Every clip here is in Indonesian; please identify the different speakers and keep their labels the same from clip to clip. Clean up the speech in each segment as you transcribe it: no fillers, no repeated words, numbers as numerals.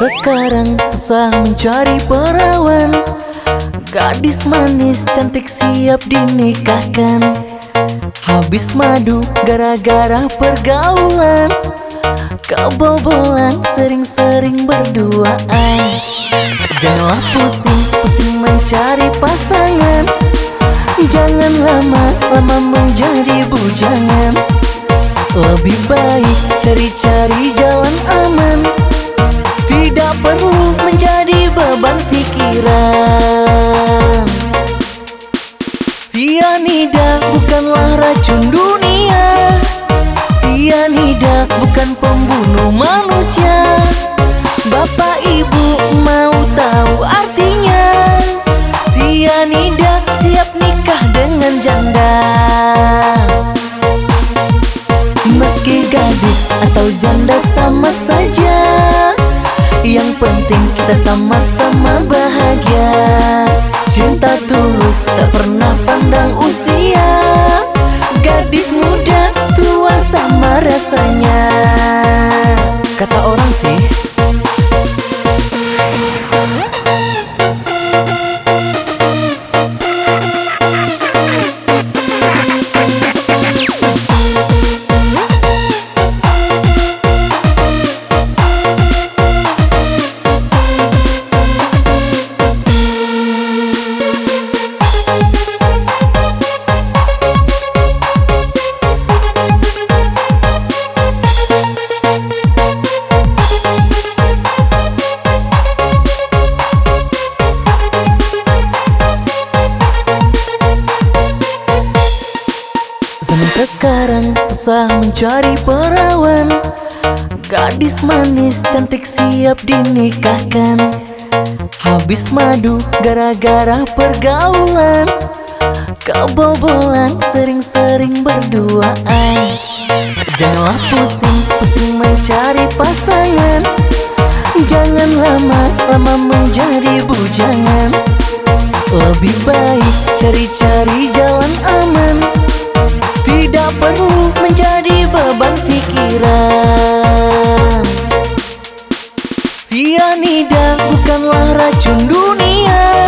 Speaker 1: sekarang susah mencari perawan. Gadis manis cantik siap dinikahkan. Habis madu gara-gara pergaulan. Kebobolan sering-sering berduaan. Janganlah pusing-pusing mencari pasangan. Jangan lama-lama menjadi bujangan. Lebih baik cari-cari jalan aman. Tidak perlu menjadi beban pikiran. Sianida bukanlah racun dunia. Sianida bukan pembunuh manusia. Bapak ibu mau tahu artinya? Sianida siap nikah dengan janda. Meski gadis atau janda sama saja, yang penting kita sama-sama bahagia. Cinta tulus tak pernah pandang usia. Gadis muda tua sama rasanya, kata orang sih. Sekarang susah mencari perawan. Gadis manis cantik siap dinikahkan. Habis madu gara-gara pergaulan. Kebobolan sering-sering berduaan. Janganlah pusing-pusing mencari pasangan. Jangan lama-lama menjadi bujangan. Lebih baik cari-cari jalan aman. Tidak perlu menjadi beban pikiran. Sianida bukanlah racun dunia.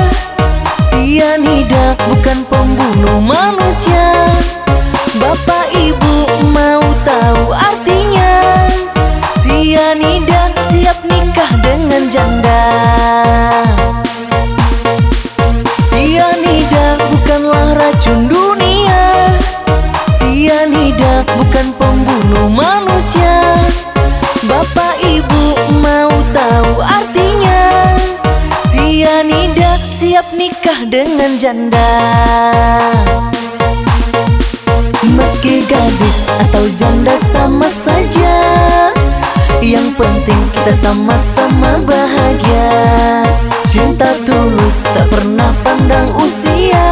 Speaker 1: Sianida bukan pembunuh manusia. Bapak ibu mau tahu artinya? Sianida siap nikah dengan janda. Sianida bukanlah racun dunia. Sianida bukan pembunuh manusia. Bapak ibu mau tahu artinya? Sianida siap nikah dengan janda. Meski gadis atau janda sama saja, yang penting kita sama-sama bahagia. Cinta tulus tak pernah pandang usia.